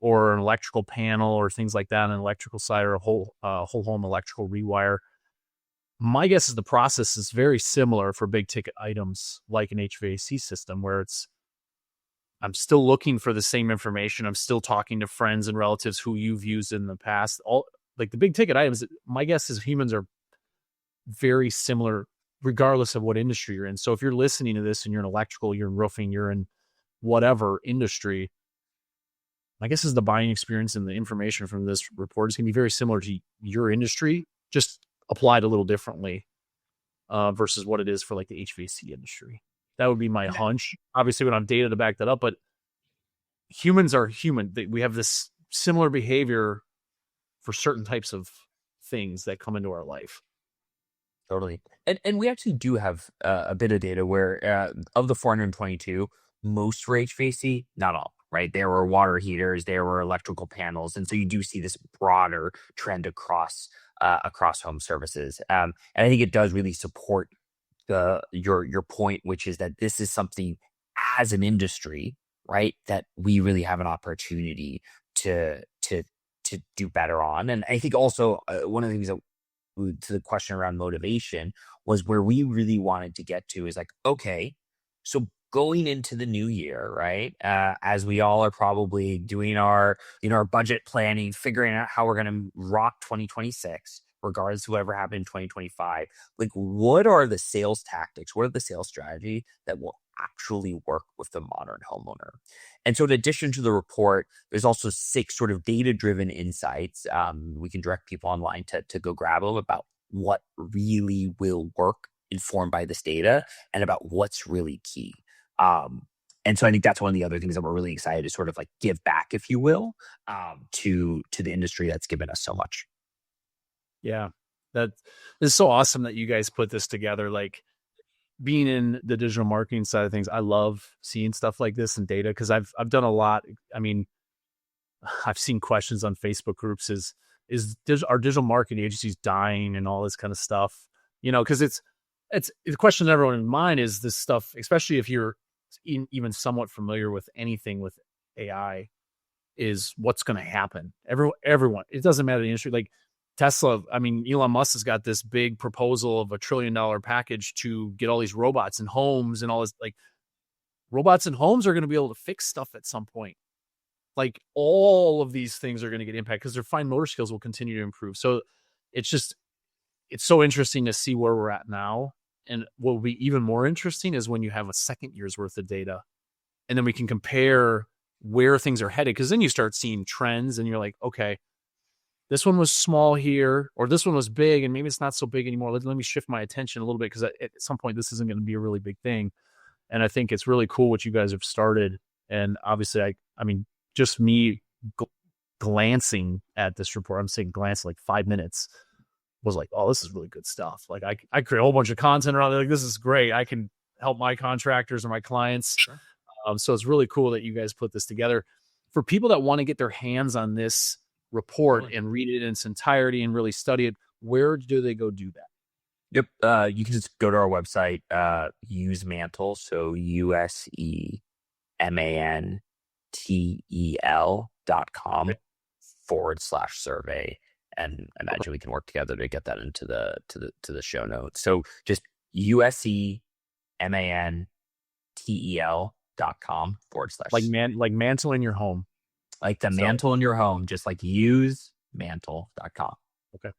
or an electrical panel or things like that, an electrical side or a whole home electrical rewire. My guess is the process is very similar for big ticket items like an HVAC system, where I'm still looking for the same information. I'm still talking to friends and relatives who you've used in the past. All like the big ticket items, my guess is humans are very similar regardless of what industry you're in. So if you're listening to this and you're in electrical, you're in roofing, you're in whatever industry, my guess is the buying experience and the information from this report is going to be very similar to your industry, just applied a little differently versus what it is for like the HVAC industry. That would be my hunch. Obviously, we don't have data to back that up, but humans are human. We have this similar behavior for certain types of things that come into our life. Totally. And we actually do have a bit of data where of the 422, most were HVAC, not all, right? There were water heaters, there were electrical panels. And so you do see this broader trend across home services. And I think it does really support your point, which is that this is something as an industry, right, that we really have an opportunity to do better on. And I think also one of the things that to the question around motivation was where we really wanted to get to is like, okay, so going into the new year, right? As we all are probably doing our budget planning, figuring out how we're going to rock 2026, regardless of whatever happened in 2025, like what are the sales tactics? What are the sales strategy that will actually work with the modern homeowner? And so in addition to the report, there's also 6 sort of data-driven insights. We can direct people online to go grab them about what really will work informed by this data and about what's really key. And so I think that's one of the other things that we're really excited to sort of like give back, if you will, to the industry that's given us so much. Yeah, that is so awesome that you guys put this together. Like being in the digital marketing side of things, I love seeing stuff like this and data because I've done a lot. I mean, I've seen questions on Facebook groups is our digital marketing agencies dying and all this kind of stuff, because it's the question everyone in mind is this stuff, especially if you're even somewhat familiar with anything with AI, is what's going to happen. Everyone, it doesn't matter the industry, like Tesla. I mean, Elon Musk has got this big proposal of $1 trillion package to get all these robots in homes and all this. Like, robots in homes are going to be able to fix stuff at some point. Like, all of these things are going to get impact because their fine motor skills will continue to improve. So it's so interesting to see where we're at now. And what will be even more interesting is when you have a second year's worth of data, and then we can compare where things are headed. Because then you start seeing trends, and you're like, okay, this one was small here, or this one was big, and maybe it's not so big anymore. Let me shift my attention a little bit because at some point this isn't going to be a really big thing. And I think it's really cool what you guys have started. And obviously, I mean, just me glancing at this report, I'm saying glance like 5 minutes, was like, oh, this is really good stuff. Like I create a whole bunch of content around it. Like, this is great. I can help my contractors or my clients. Sure. So it's really cool that you guys put this together. For people that want to get their hands on this report and read it in its entirety and really study it, where do they go do that? Yep. You can just go to our website, use Mantle. So usemantel.com/survey. And I imagine we can work together to get that into the show notes. So just usemantel.com/survey. tel.com/. Like mantle in your home. Like the mantle in your home, just like use mantle.com. Okay.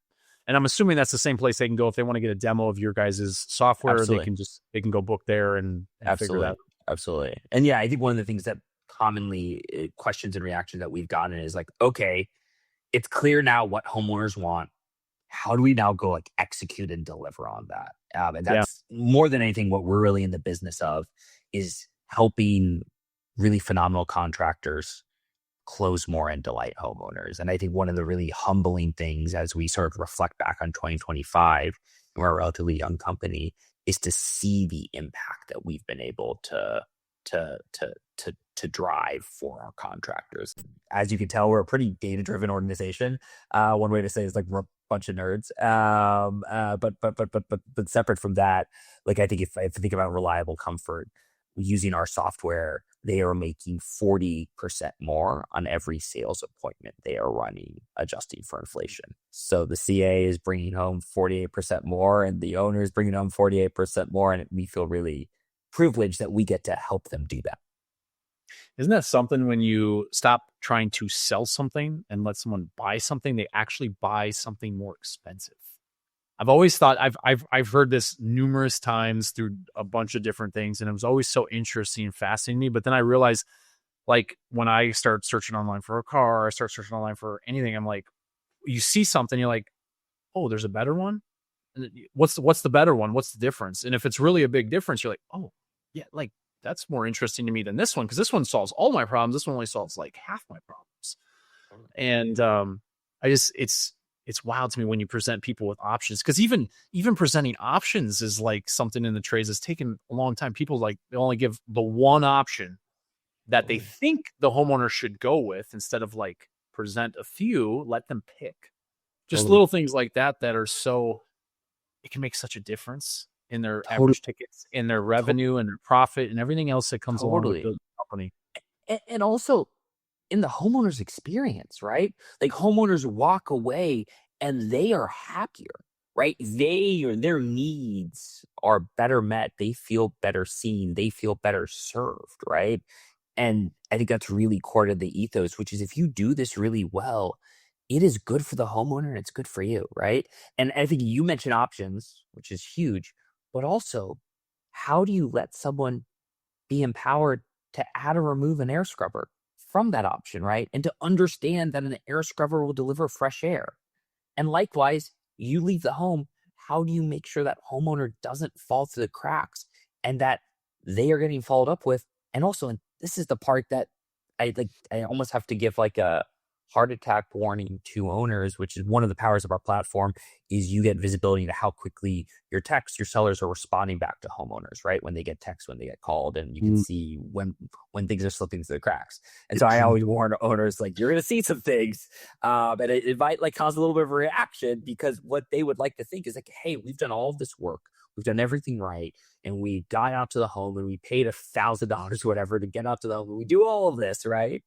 And I'm assuming that's the same place they can go if they want to get a demo of your guys' software. Absolutely. They can go book there and figure that out. Absolutely. And yeah, I think one of the things that commonly questions and reactions that we've gotten is like, okay, it's clear now what homeowners want. How do we now go like execute and deliver on that? And that's more than anything what we're really in the business of, is helping really phenomenal contractors close more and delight homeowners. And I think one of the really humbling things as we sort of reflect back on 2025, and we're a relatively young company, is to see the impact that we've been able to drive for our contractors. As you can tell, we're a pretty data-driven organization. One way to say it is like we're a bunch of nerds. But separate from that, like I think if I think about reliable comfort, using our software, they are making 40% more on every sales appointment they are running, adjusting for inflation. So the CA is bringing home 48% more, and the owner is bringing home 48% more, and we feel really privileged that we get to help them do that. Isn't that something when you stop trying to sell something and let someone buy something, they actually buy something more expensive? I've always thought I've heard this numerous times through a bunch of different things, and it was always so interesting and fascinating to me. But then I realized, like when I start searching online for a car, or I start searching online for anything, I'm like, you see something, you're like, oh, there's a better one. And what's the better one? What's the difference? And if it's really a big difference, you're like, oh yeah, like that's more interesting to me than this one, because this one solves all my problems. This one only solves like half my problems. And it's wild to me when you present people with options, because even presenting options is like something in the trades that's taken a long time. People like, they only give the one option that they think the homeowner should go with, instead of like present a few, let them pick. Just little things like that are so, it can make such a difference in their average tickets, in their revenue and their profit and everything else that comes along with the company. And also in the homeowner's experience, right? Like homeowners walk away and they are happier, right? Their needs are better met. They feel better seen. They feel better served, right? And I think that's really core to the ethos, which is if you do this really well, it is good for the homeowner and it's good for you, right? And I think you mentioned options, which is huge, but also how do you let someone be empowered to add or remove an air scrubber from that option, right? And to understand that an air scrubber will deliver fresh air. And likewise, you leave the home, how do you make sure that homeowner doesn't fall through the cracks and that they are getting followed up with? And also, and this is the part that I almost have to give like a heart attack warning to owners, which is one of the powers of our platform, is you get visibility into how quickly your sellers are responding back to homeowners, right? When they get texts, when they get called, and you can see when things are slipping through the cracks. And so I always warn owners, like, you're going to see some things, and it might like cause a little bit of a reaction, because what they would like to think is like, hey, we've done all of this work. We've done everything right. And we got out to the home and we paid $1,000 or whatever to get out to the home. And we do all of this, right?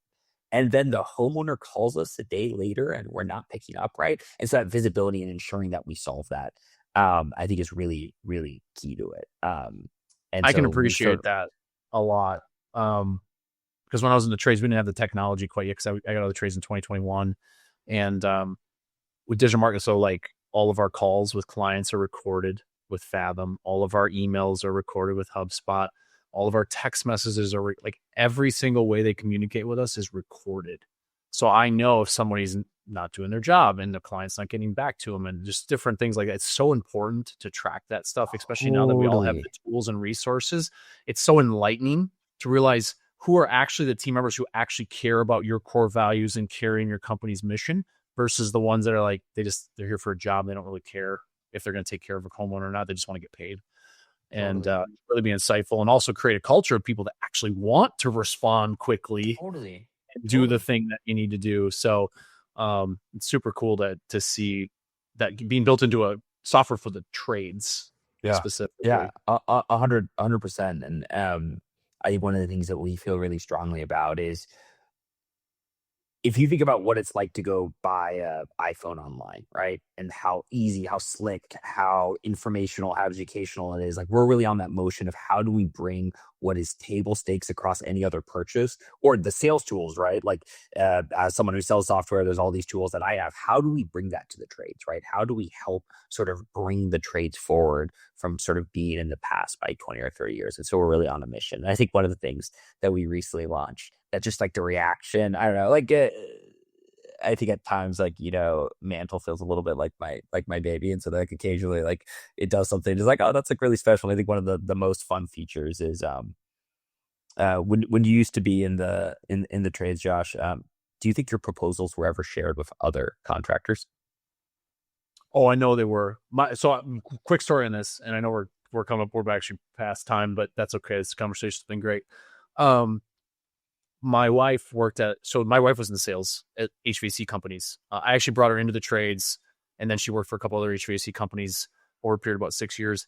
And then the homeowner calls us a day later and we're not picking up, right? And so that visibility and ensuring that we solve that, I think is really, really key to it. And I can appreciate that a lot. Because when I was in the trades, we didn't have the technology quite yet, because I got out of the trades in 2021. And with digital marketing, so like all of our calls with clients are recorded with Fathom. All of our emails are recorded with HubSpot. All of our text messages are like every single way they communicate with us is recorded. So I know if somebody's not doing their job and the client's not getting back to them, and just different things like that. It's so important to track that stuff, especially now that we all have the tools and resources. It's so enlightening to realize who are actually the team members who actually care about your core values and carrying your company's mission, versus the ones that are like, they're here for a job. They don't really care if they're going to take care of a homeowner or not. They just want to get paid. And really be insightful, and also create a culture of people that actually want to respond quickly and do the thing that you need to do. So it's super cool to see that being built into a software for the trades specifically. Yeah, 100%. And I think one of the things that we feel really strongly about is, if you think about what it's like to go buy an iPhone online, right? And how easy, how slick, how informational, how educational it is. Like, we're really on that motion of how do we bring what is table stakes across any other purchase, or the sales tools, right? Like as someone who sells software, there's all these tools that I have. How do we bring that to the trades, right? How do we help sort of bring the trades forward from sort of being in the past by 20 or 30 years? And so we're really on a mission. And I think one of the things that we recently launched that just like the reaction, I don't know, like I think at times, like, Mantle feels a little bit like my baby. And so like occasionally, like it does something, it's like, oh, that's like really special. I think one of the most fun features is when you used to be in the trades, Josh, do you think your proposals were ever shared with other contractors? Oh, I know they were. Quick story on this, and I know we're coming up, we're actually past time, but that's okay. This conversation's been great. My wife was in sales at HVAC companies. I actually brought her into the trades, and then she worked for a couple other HVAC companies over a period of about 6 years.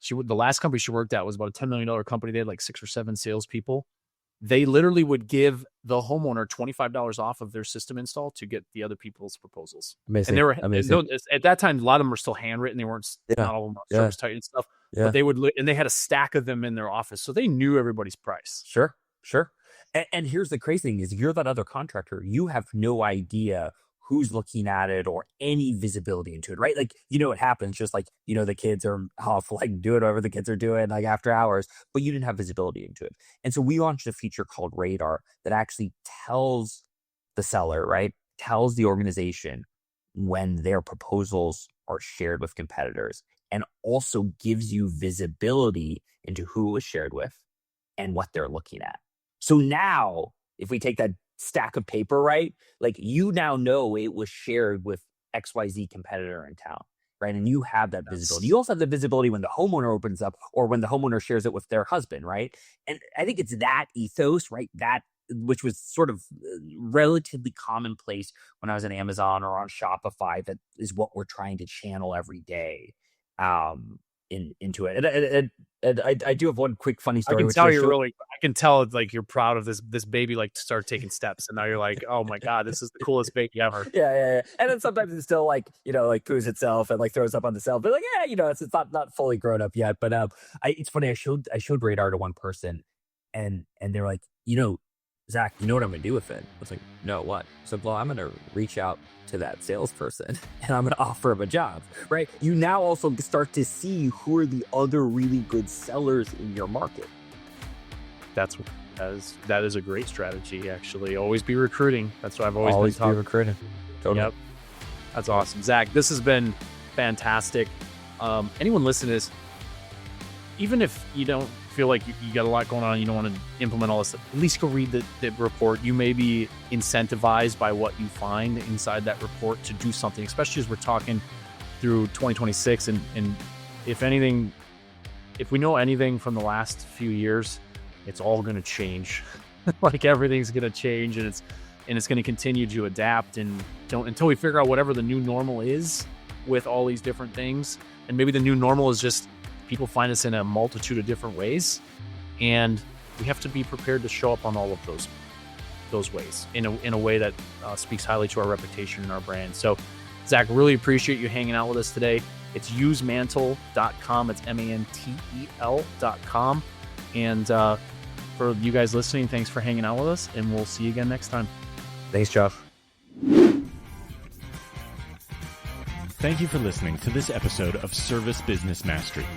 The last company she worked at was about a $10 million company. They had like 6 or 7 salespeople. They literally would give the homeowner $25 off of their system install to get the other people's proposals. Amazing. And they were amazing. At that time, a lot of them were still handwritten. They weren't not all of them service tight and stuff. Yeah. But they would, and they had a stack of them in their office, so they knew everybody's price. Sure. And here's the crazy thing: is you're that other contractor, you have no idea who's looking at it or any visibility into it, right? Like, it happens just like, the kids are off, like doing whatever the kids are doing, like after hours, but you didn't have visibility into it. And so we launched a feature called Radar that actually tells the seller, right? Tells the organization when their proposals are shared with competitors, and also gives you visibility into who it was shared with and what they're looking at. So now, if we take that stack of paper, right? Like, you now know it was shared with XYZ competitor in town, right? And you have that visibility. You also have the visibility when the homeowner opens up or when the homeowner shares it with their husband, right? And I think it's that ethos, right? That, which was sort of relatively commonplace when I was at Amazon or on Shopify, that is what we're trying to channel every day into it. And I do have one quick funny story. I can tell like you're proud of this baby, like to start taking steps, and now you're like, oh my God, this is the coolest baby ever. Yeah. And then sometimes it's still like, like poos itself and like throws up on the cell, but like, it's not fully grown up yet. But it's funny. I showed Radar to one person, and they're like, Zach, you know what I'm going to do with it? I was like, no, what? So, well, I'm going to reach out to that salesperson and I'm going to offer him a job, right? You now also start to see who are the other really good sellers in your market. That is a great strategy, actually. Always be recruiting. That's what I've always been talking. Recruiting. Totally. Yep. That's awesome. Zach, this has been fantastic. Anyone listening to this, even if you don't feel like you got a lot going on, you don't want to implement all this stuff, at least go read the report. You may be incentivized by what you find inside that report to do something, especially as we're talking through 2026. And if anything, if we know anything from the last few years, it's all going to change. Like, everything's going to change, and it's going to continue to adapt, and until we figure out whatever the new normal is with all these different things. And maybe the new normal is just people find us in a multitude of different ways, and we have to be prepared to show up on all of those ways in a way that speaks highly to our reputation and our brand. So, Zach, really appreciate you hanging out with us today. It's usemantle.com. It's mantel.com. And for you guys listening, thanks for hanging out with us, and we'll see you again next time. Thanks, Josh. Thank you for listening to this episode of Service Business Mastery.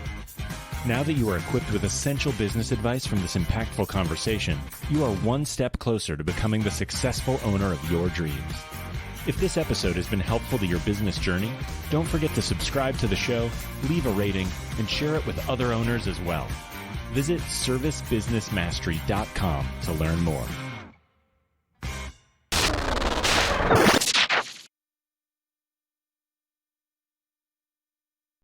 Now that you are equipped with essential business advice from this impactful conversation, you are one step closer to becoming the successful owner of your dreams. If this episode has been helpful to your business journey, don't forget to subscribe to the show, leave a rating, and share it with other owners as well. Visit servicebusinessmastery.com to learn more.